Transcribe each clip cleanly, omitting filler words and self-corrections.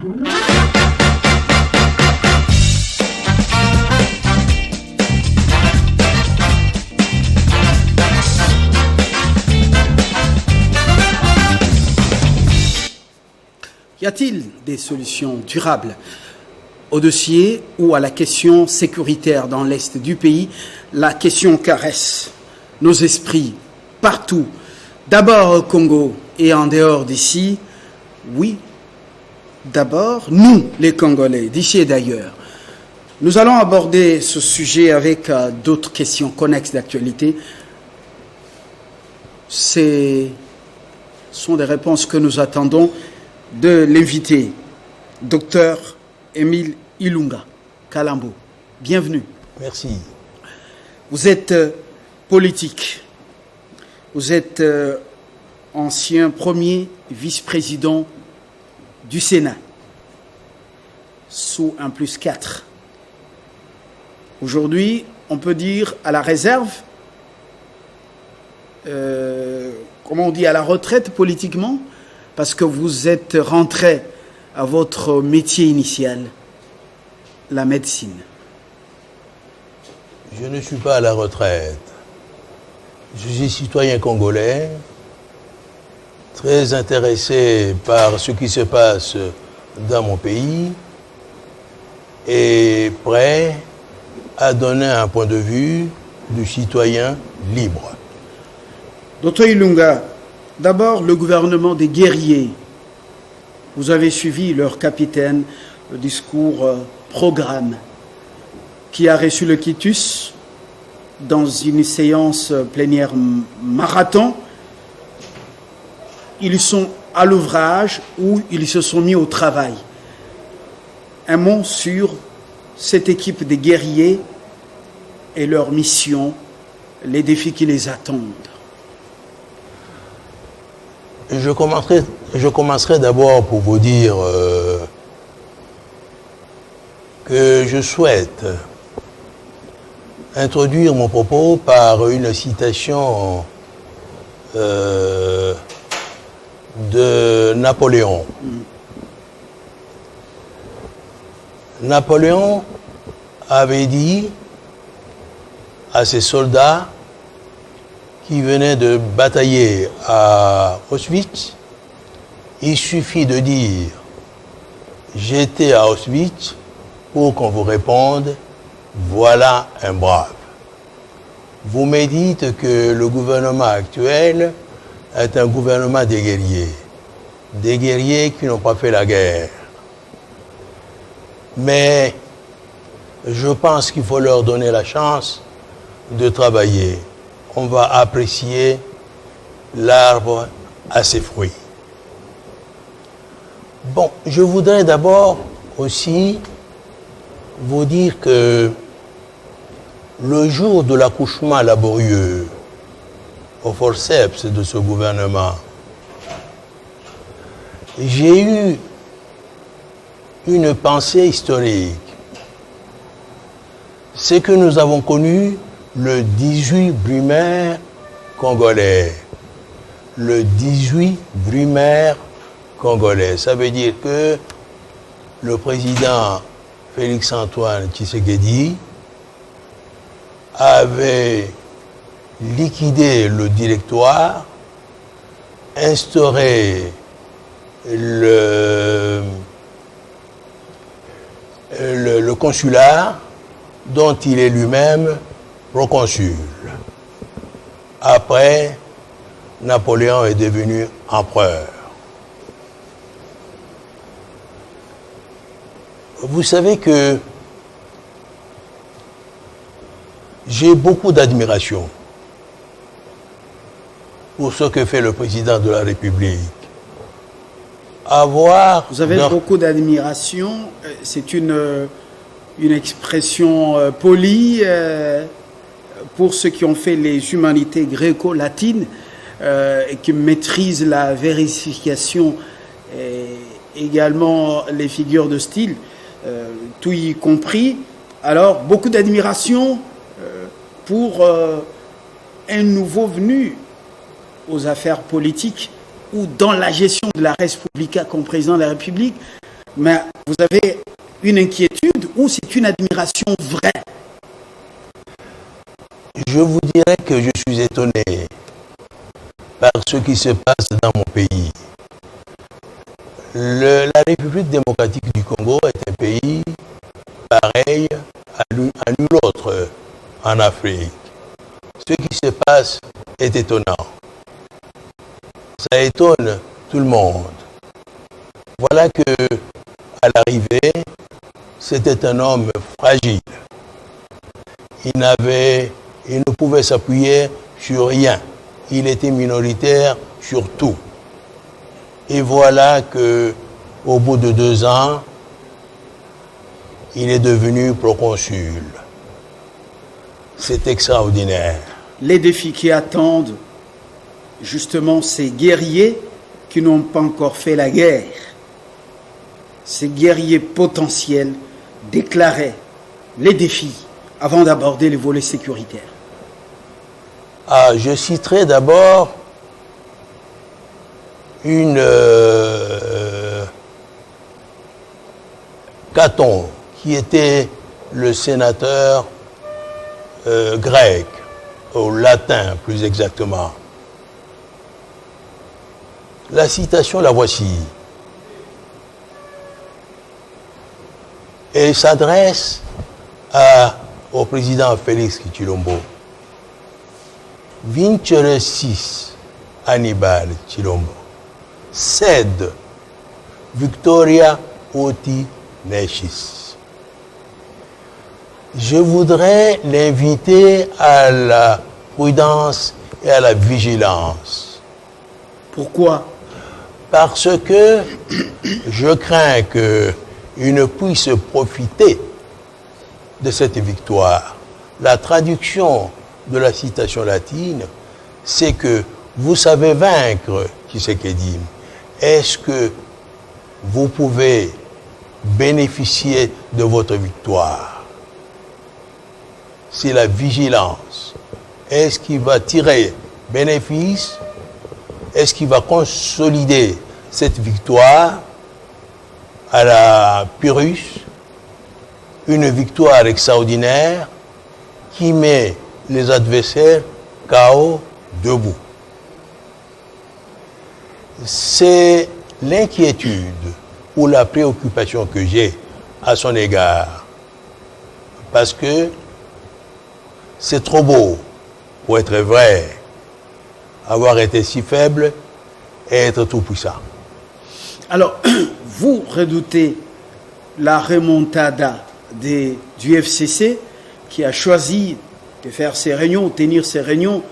Y a-t-il des solutions durables au dossier ou à la question sécuritaire dans l'Est du pays? La question caresse nos esprits partout, d'abord au Congo et en dehors d'ici. Oui, d'abord, nous, les Congolais, d'ici et d'ailleurs. Nous allons aborder ce sujet avec d'autres questions connexes d'actualité. Ce sont des réponses que nous attendons de l'invité, Dr Émile Ilunga Kalambo. Bienvenue. Merci. Vous êtes politique. Vous êtes ancien premier vice-président du Sénat, sous 1+4. Aujourd'hui, on peut dire à la réserve, comment on dit, à la retraite politiquement, parce que vous êtes rentré à votre métier initial, la médecine. Je ne suis pas à la retraite. Je suis citoyen congolais, très intéressé par ce qui se passe dans mon pays et prêt à donner un point de vue du citoyen libre. Dr Ilunga, d'abord le gouvernement des guerriers. Vous avez suivi leur capitaine, le discours programme, qui a reçu le quitus dans une séance plénière marathon. Ils sont à l'ouvrage où ils se sont mis au travail. Un mot sur cette équipe des guerriers et leur mission, les défis qui les attendent. Je commencerai d'abord pour vous dire que je souhaite introduire mon propos par une citation de Napoléon. Napoléon avait dit à ses soldats qui venaient de batailler à Auschwitz, il suffit de dire « J'étais à Auschwitz » pour qu'on vous réponde « Voilà un brave ». Vous me dites que le gouvernement actuel est un gouvernement des guerriers qui n'ont pas fait la guerre. Mais je pense qu'il faut leur donner la chance de travailler. On va apprécier l'arbre à ses fruits. Bon, je voudrais d'abord aussi vous dire que le jour de l'accouchement laborieux au forceps de ce gouvernement, j'ai eu une pensée historique. C'est que nous avons connu le 18 Brumaire congolais. Le 18 Brumaire congolais. Ça veut dire que le président Félix-Antoine Tshisekedi avait liquidé le directoire, instauré le consulat dont il est lui-même proconsul. Après, Napoléon est devenu empereur. Vous savez que j'ai beaucoup d'admiration pour ce que fait le président de la République. Vous avez beaucoup d'admiration, c'est une expression polie pour ceux qui ont fait les humanités gréco-latines et qui maîtrisent la vérification et également les figures de style, tout y compris. Alors, beaucoup d'admiration pour un nouveau venu aux affaires politiques ou dans la gestion de la Res Publica comme président de la République. Mais vous avez une inquiétude ou c'est une admiration vraie? Je vous dirais que je suis étonné par ce qui se passe dans mon pays. La République démocratique du Congo est un pays pareil à nul autre en Afrique. Ce qui se passe est étonnant. Ça étonne tout le monde. Voilà que, à l'arrivée, c'était un homme fragile. Il ne pouvait s'appuyer sur rien. Il était minoritaire sur tout. Et voilà que, au bout de 2 ans, il est devenu proconsul. C'est extraordinaire. Les défis qui attendent justement ces guerriers qui n'ont pas encore fait la guerre, ces guerriers potentiels déclaraient les défis avant d'aborder les volets sécuritaires. Je citerai d'abord une Caton, qui était le sénateur grec, au latin plus exactement. La citation, la voici. Et s'adresse au président Félix Tshilombo. Vincere sis Hannibal Tshilombo, sed victoria oti necis. Je voudrais l'inviter à la prudence et à la vigilance. Pourquoi? Parce que je crains qu'il ne puisse profiter de cette victoire. La traduction de la citation latine, c'est que vous savez vaincre Tshisekedi. Est-ce que vous pouvez bénéficier de votre victoire? C'est la vigilance. Est-ce qu'il va tirer bénéfice? Est-ce qu'il va consolider cette victoire à la Pyrrhus, une victoire extraordinaire qui met les adversaires KO debout? C'est l'inquiétude ou la préoccupation que j'ai à son égard. Parce que c'est trop beau pour être vrai, avoir été si faible et être tout puissant. Alors, vous redoutez la remontada du FCC qui a choisi de faire ses réunions, tenir ses réunions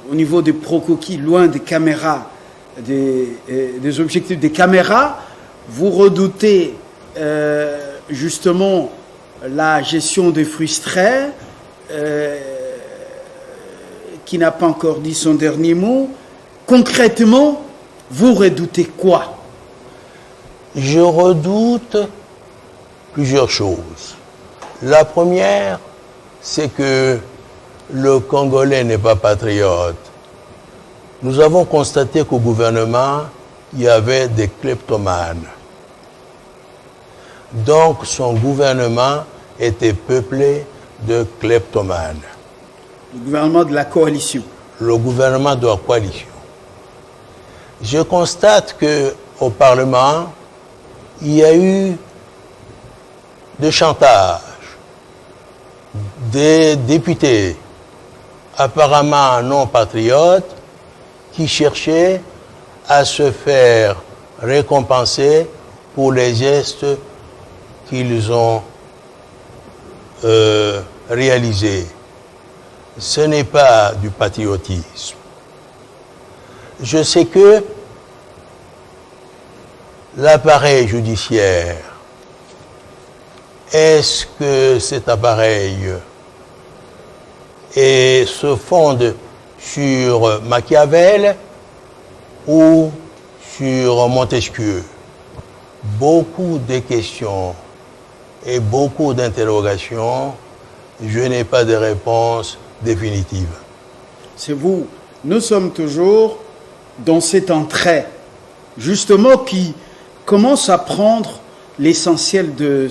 au niveau des pro-coquilles, loin des caméras, des objectifs des caméras. Vous redoutez justement la gestion des frustrés, qui n'a pas encore dit son dernier mot. Concrètement, vous redoutez quoi? Je redoute plusieurs choses. La première, c'est que le Congolais n'est pas patriote. Nous avons constaté qu'au gouvernement, il y avait des kleptomanes. Donc son gouvernement était peuplé de kleptomanes. Le gouvernement de la coalition. Le gouvernement de la coalition. Je constate qu'au Parlement, il y a eu de chantage, des députés apparemment non patriotes qui cherchaient à se faire récompenser pour les gestes qu'ils ont réalisés. Ce n'est pas du patriotisme. Je sais que l'appareil judiciaire, est-ce que cet appareil se fonde sur Machiavel ou sur Montesquieu? Beaucoup de questions et beaucoup d'interrogations, je n'ai pas de réponse définitive. C'est vous. Nous sommes toujours dans cet entrée, justement, qui commence à prendre l'essentiel de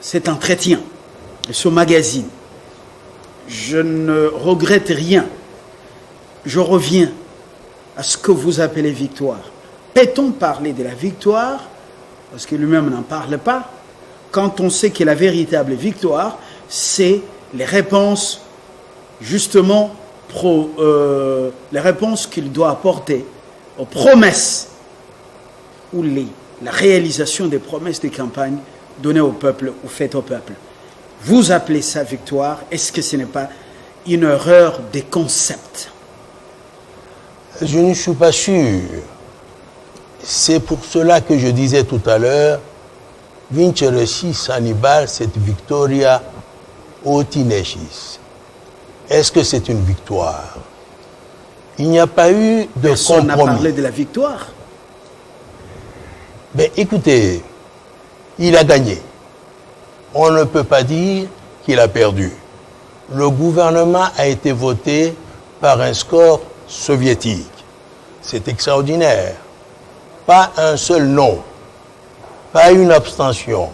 cet entretien, de ce magazine. Je ne regrette rien. Je reviens à ce que vous appelez victoire. Peut-on parler de la victoire, parce que lui-même n'en parle pas, quand on sait que la véritable victoire, c'est les réponses, justement, les réponses qu'il doit apporter aux promesses ou la réalisation des promesses de campagne données au peuple ou faites au peuple. Vous appelez ça victoire, est-ce que ce n'est pas une erreur des concepts? Je ne suis pas sûr. C'est pour cela que je disais tout à l'heure, Vinceresi Hannibal, cette victoria otinesis. Est-ce que c'est une victoire? Il n'y a pas eu de Personne n'a compromis. parlé de la victoire. Mais écoutez, il a gagné. On ne peut pas dire qu'il a perdu. Le gouvernement a été voté par un score soviétique. C'est extraordinaire. Pas un seul non. Pas une abstention.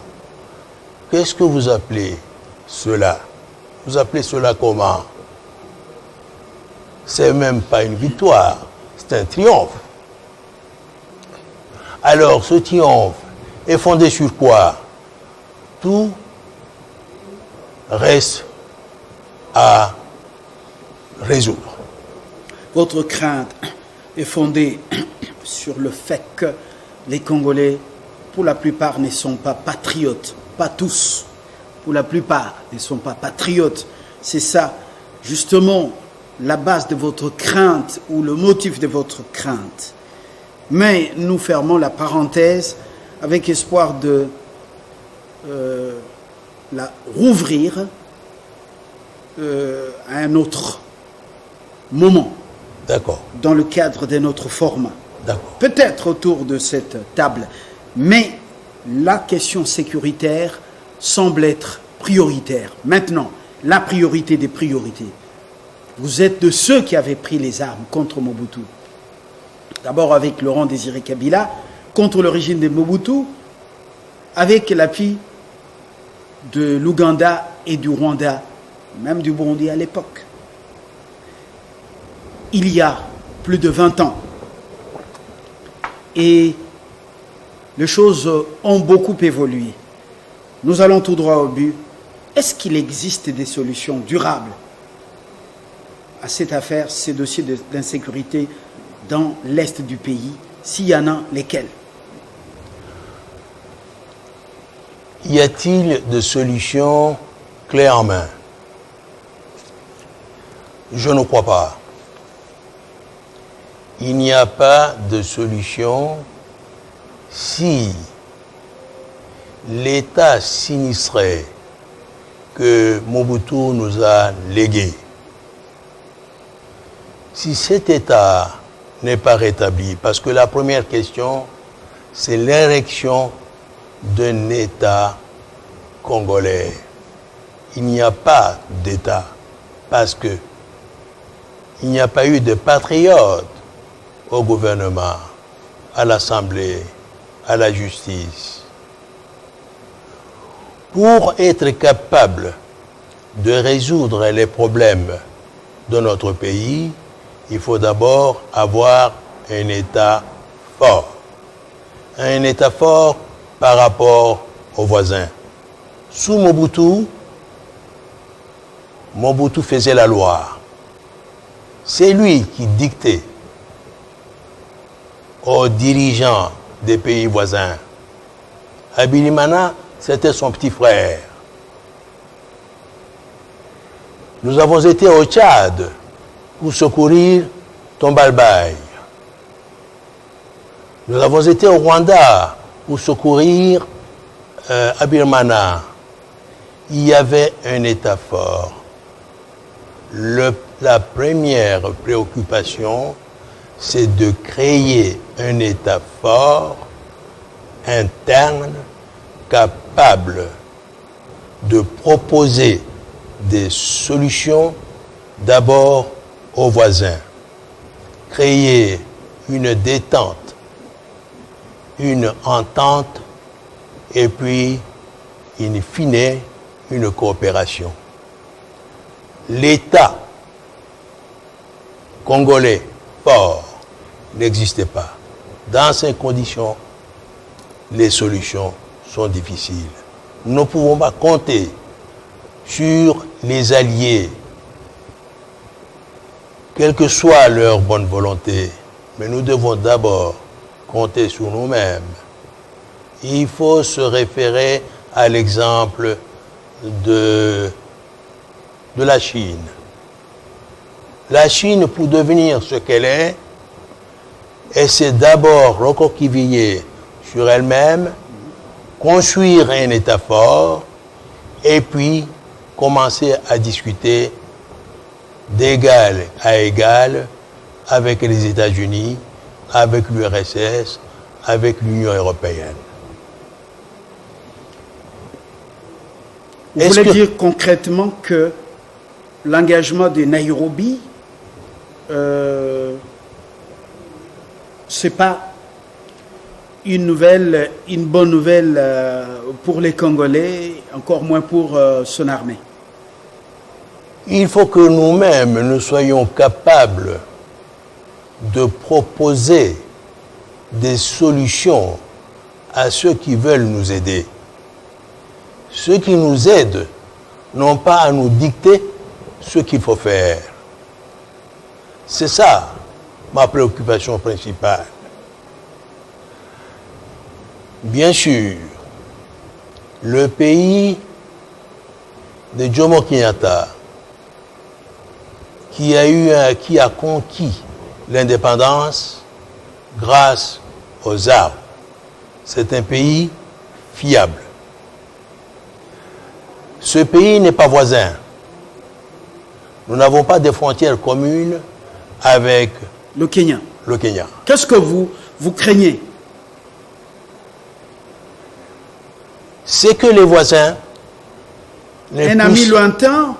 Qu'est-ce que vous appelez cela? Vous appelez cela comment? C'est même pas une victoire, c'est un triomphe. Alors, ce triomphe est fondé sur quoi? Tout reste à résoudre. Votre crainte est fondée sur le fait que les Congolais, pour la plupart, ne sont pas patriotes. Pas tous. Pour la plupart, ne sont pas patriotes. C'est ça, justement, la base de votre crainte ou le motif de votre crainte. Mais nous fermons la parenthèse avec espoir de la rouvrir à un autre moment. D'accord. Dans le cadre de notre format. D'accord. Peut-être autour de cette table. Mais la question sécuritaire semble être prioritaire. Maintenant, la priorité des priorités. Vous êtes de ceux qui avaient pris les armes contre Mobutu. D'abord avec Laurent Désiré Kabila, contre le régime de Mobutu, avec l'appui de l'Ouganda et du Rwanda, même du Burundi à l'époque. Il y a plus de 20 ans. Et les choses ont beaucoup évolué. Nous allons tout droit au but. Est-ce qu'il existe des solutions durables à cette affaire, ces dossiers d'insécurité dans l'est du pays? S'il y en a, lesquels? Y a-t-il de solutions clés en main? Je ne crois pas. Il n'y a pas de solution si l'état sinistré que Mobutu nous a légué, si cet état n'est pas rétabli, parce que la première question, c'est l'érection d'un état congolais. Il n'y a pas d'état, parce que il n'y a pas eu de patriotes au gouvernement, à l'Assemblée, à la justice. Pour être capable de résoudre les problèmes de notre pays, il faut d'abord avoir un État fort. Un État fort par rapport aux voisins. Sous Mobutu, Mobutu faisait la loi. C'est lui qui dictait aux dirigeants des pays voisins. Abilimana, c'était son petit frère. Nous avons été au Tchad pour secourir Tombalbaye. Nous avons été au Rwanda pour secourir Abilimana. Il y avait un État fort. La première préoccupation, c'est de créer un État fort, interne, capable de proposer des solutions d'abord aux voisins. Créer une détente, une entente et puis, in fine, une coopération. L'État congolais fort n'existait pas. Dans ces conditions, les solutions sont difficiles. Nous ne pouvons pas compter sur les alliés, quelle que soit leur bonne volonté, mais nous devons d'abord compter sur nous-mêmes. Il faut se référer à l'exemple de la Chine. La Chine, pour devenir ce qu'elle est, essaie d'abord recoqueviller sur elle-même, construire un État fort, et puis commencer à discuter d'égal à égal avec les États-Unis, avec l'URSS, avec l'Union européenne. Vous voulez dire concrètement que l'engagement de Nairobi, c'est pas une bonne nouvelle pour les Congolais, encore moins pour son armée? Il faut que nous-mêmes, nous soyons capables de proposer des solutions à ceux qui veulent nous aider. Ceux qui nous aident n'ont pas à nous dicter ce qu'il faut faire. C'est ça ma préoccupation principale. Bien sûr, le pays de Jomo Kenyatta, qui a conquis l'indépendance grâce aux armes, c'est un pays fiable. Ce pays n'est pas voisin. Nous n'avons pas de frontières communes avec le Kenya. Le Kenya. Qu'est-ce que vous craignez? C'est que les voisins... Un ami lointain,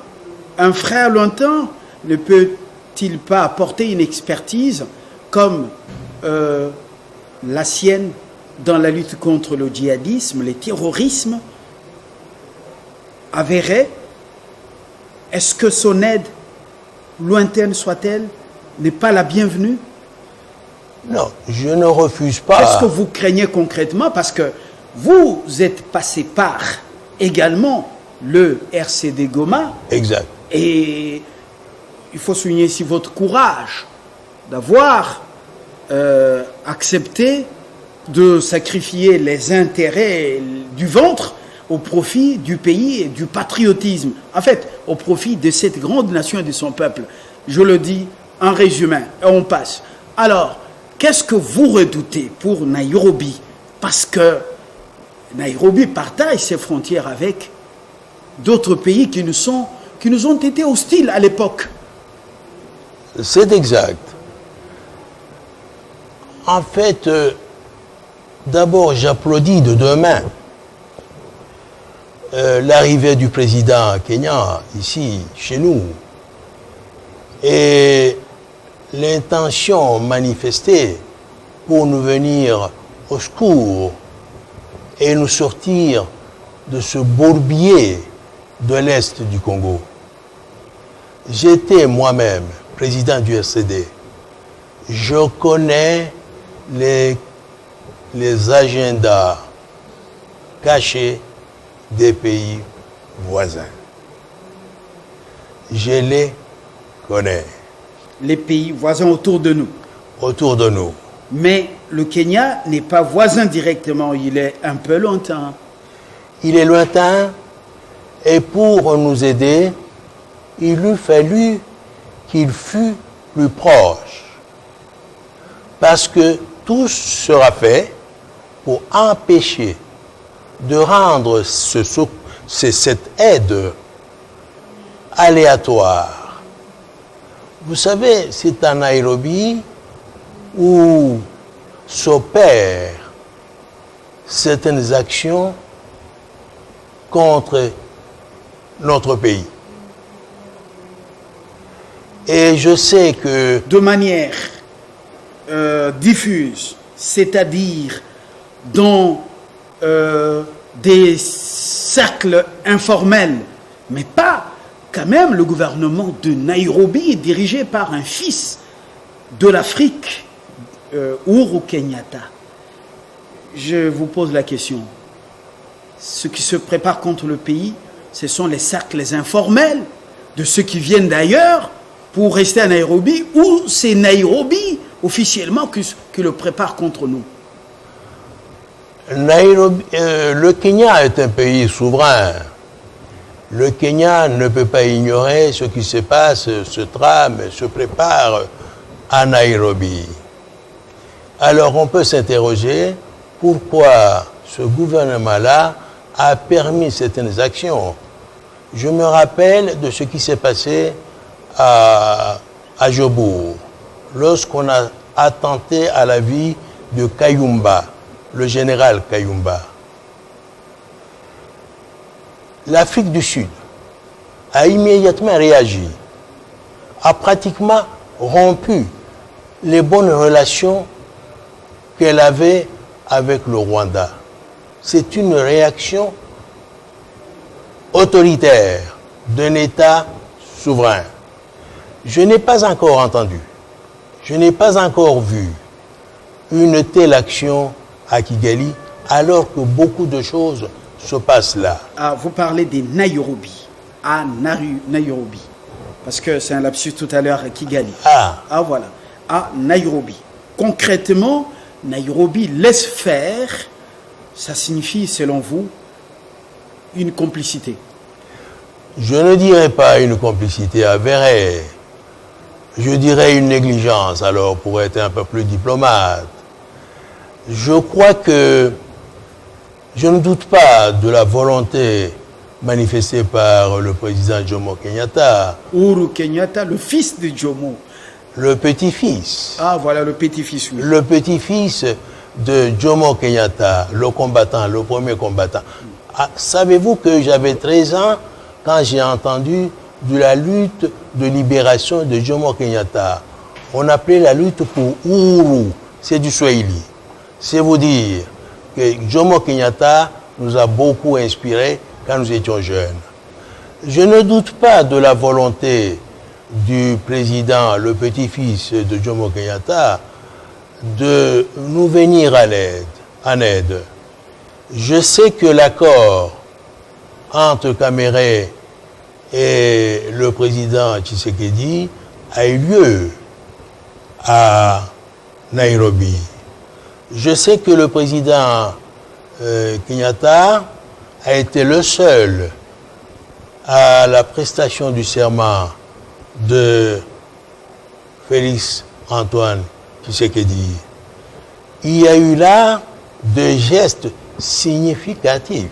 un frère lointain, ne peut-il pas apporter une expertise comme la sienne dans la lutte contre le djihadisme, le terrorisme avéré? Est-ce que son aide, lointaine soit-elle, n'est pas la bienvenue? Non, je ne refuse pas. Qu'est-ce que vous craignez concrètement? Parce que vous êtes passé par également le RCD Goma. Exact. Et il faut souligner ici votre courage d'avoir accepté de sacrifier les intérêts du ventre au profit du pays et du patriotisme. En fait, au profit de cette grande nation et de son peuple. Je le dis en résumé, et on passe. Alors, qu'est-ce que vous redoutez pour Nairobi? Parce que Nairobi partage ses frontières avec d'autres pays qui nous ont été hostiles à l'époque. C'est exact. En fait, d'abord, j'applaudis de deux mains l'arrivée du président kenyan ici, chez nous, et l'intention manifestée pour nous venir au secours et nous sortir de ce bourbier de l'Est du Congo. J'étais moi-même président du RCD. Je connais les agendas cachés des pays voisins. Je les connais. Les pays voisins autour de nous. Autour de nous. Mais le Kenya n'est pas voisin directement, il est un peu lointain. Il est lointain et pour nous aider, il eût fallu qu'il fût plus proche. Parce que tout sera fait pour empêcher de rendre cette aide aléatoire. Vous savez, c'est à Nairobi où s'opèrent certaines actions contre notre pays. Et je sais que... De manière diffuse, c'est-à-dire dans des cercles informels, mais pas quand même le gouvernement de Nairobi dirigé par un fils de l'Afrique, Uhuru Kenyatta. Je vous pose la question. Ce qui se prépare contre le pays, ce sont les cercles informels de ceux qui viennent d'ailleurs pour rester à Nairobi, ou c'est Nairobi officiellement qui le prépare contre nous? Nairobi, le Kenya est un pays souverain. Le Kenya ne peut pas ignorer ce qui se passe, se trame, se prépare à Nairobi. Alors on peut s'interroger pourquoi ce gouvernement-là a permis certaines actions. Je me rappelle de ce qui s'est passé à Jobour, lorsqu'on a attenté à la vie de Kayumba, le général Kayumba. L'Afrique du Sud a immédiatement réagi, a pratiquement rompu les bonnes relations qu'elle avait avec le Rwanda. C'est une réaction autoritaire d'un État souverain. Je n'ai pas encore entendu, je n'ai pas encore vu une telle action à Kigali, alors que beaucoup de choses se passent là. Ah, vous parlez des Nairobi, à Nairobi, parce que c'est un lapsus tout à l'heure à Kigali. Ah voilà, à Nairobi. Concrètement, Nairobi laisse faire, ça signifie, selon vous, une complicité? Je ne dirais pas une complicité avérée. Je dirais une négligence, alors, pour être un peu plus diplomate. Je crois que je ne doute pas de la volonté manifestée par le président Jomo Kenyatta. Uhuru Kenyatta, le fils de Jomo. Le petit-fils. Ah, voilà, le petit-fils, oui. Le petit-fils de Jomo Kenyatta, le combattant, le premier combattant. Ah, savez-vous que j'avais 13 ans quand j'ai entendu de la lutte de libération de Jomo Kenyatta? On appelait la lutte pour Uhuru. C'est du Swahili. C'est vous dire que Jomo Kenyatta nous a beaucoup inspirés quand nous étions jeunes. Je ne doute pas de la volonté du président, le petit-fils de Jomo Kenyatta, de nous venir en aide. Je sais que l'accord entre Kamere et le président Tshisekedi a eu lieu à Nairobi. Je sais que le président Kenyatta a été le seul à la prestation du serment de Félix Antoine Tshisekedi. Il y a eu là des gestes significatifs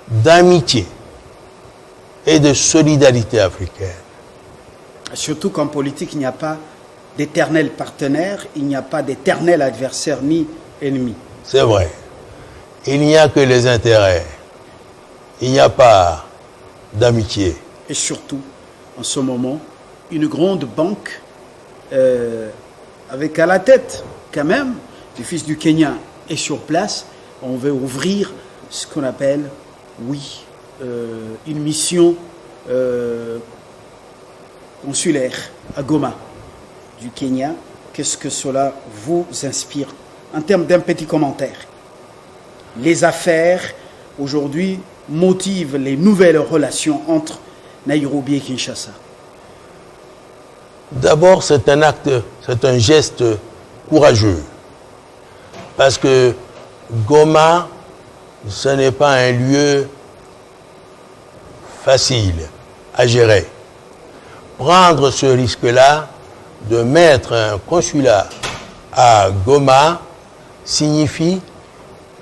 d'amitié et de solidarité africaine. Surtout qu'en politique, il n'y a pas d'éternel partenaire, il n'y a pas d'éternel adversaire ni ennemi. C'est vrai. Il n'y a que les intérêts. Il n'y a pas d'amitié. Et surtout, en ce moment, une grande banque avec à la tête, quand même, le fils du Kenya est sur place. On veut ouvrir ce qu'on appelle, une mission consulaire à Goma du Kenya. Qu'est-ce que cela vous inspire en termes d'un petit commentaire? Les affaires aujourd'hui motivent les nouvelles relations entre Nairobi et Kinshasa. D'abord, c'est un acte, c'est un geste courageux. Parce que Goma, ce n'est pas un lieu facile à gérer. Prendre ce risque-là de mettre un consulat à Goma signifie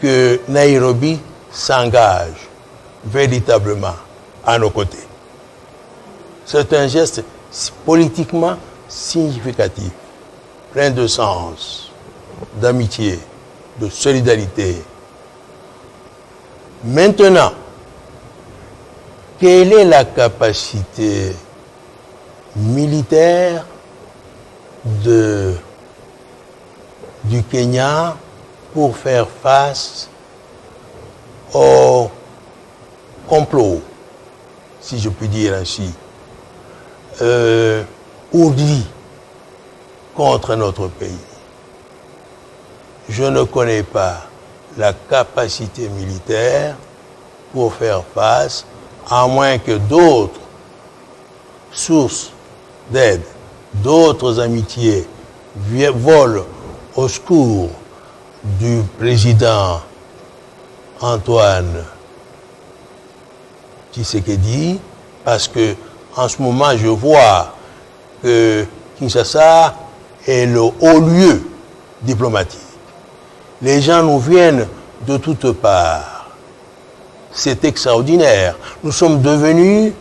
que Nairobi s'engage véritablement à nos côtés. C'est un geste politiquement significatif, plein de sens, d'amitié, de solidarité. Maintenant, quelle est la capacité militaire du Kenya pour faire face au complot, si je puis dire ainsi, ourdi contre notre pays. Je ne connais pas la capacité militaire pour faire face, à moins que d'autres sources d'aide, d'autres amitiés volent au secours du président Antoine Tshisekedi, parce que en ce moment je vois que Kinshasa est le haut lieu diplomatique. Les gens nous viennent de toutes parts. C'est extraordinaire. Nous sommes devenus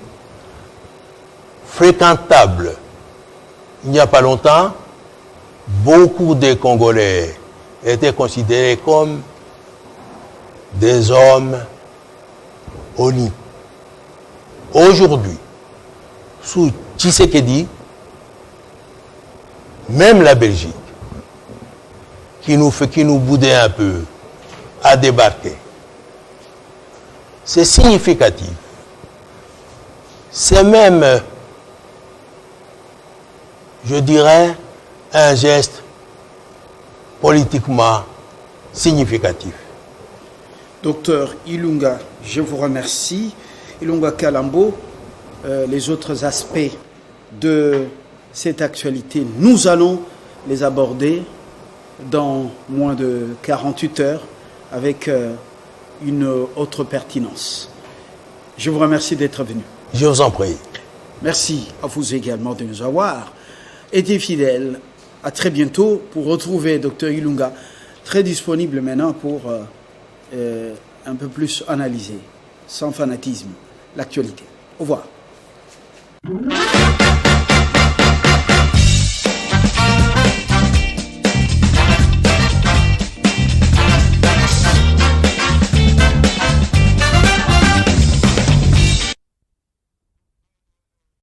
fréquentables. Il n'y a pas longtemps, beaucoup des Congolais étaient considérés comme des hommes honnis. Aujourd'hui, sous Tshisekedi, même la Belgique, qui nous boudait un peu, a débarqué. C'est significatif. C'est même, je dirais, un geste politiquement significatif. Docteur Ilunga, je vous remercie. Ilunga Kalambo, les autres aspects de cette actualité, nous allons les aborder dans moins de 48 heures avec une autre pertinence. Je vous remercie d'être venu. Je vous en prie. Merci à vous également de nous avoir été fidèles. À très bientôt pour retrouver Dr Ilunga, très disponible maintenant pour un peu plus analyser, sans fanatisme, l'actualité. Au revoir.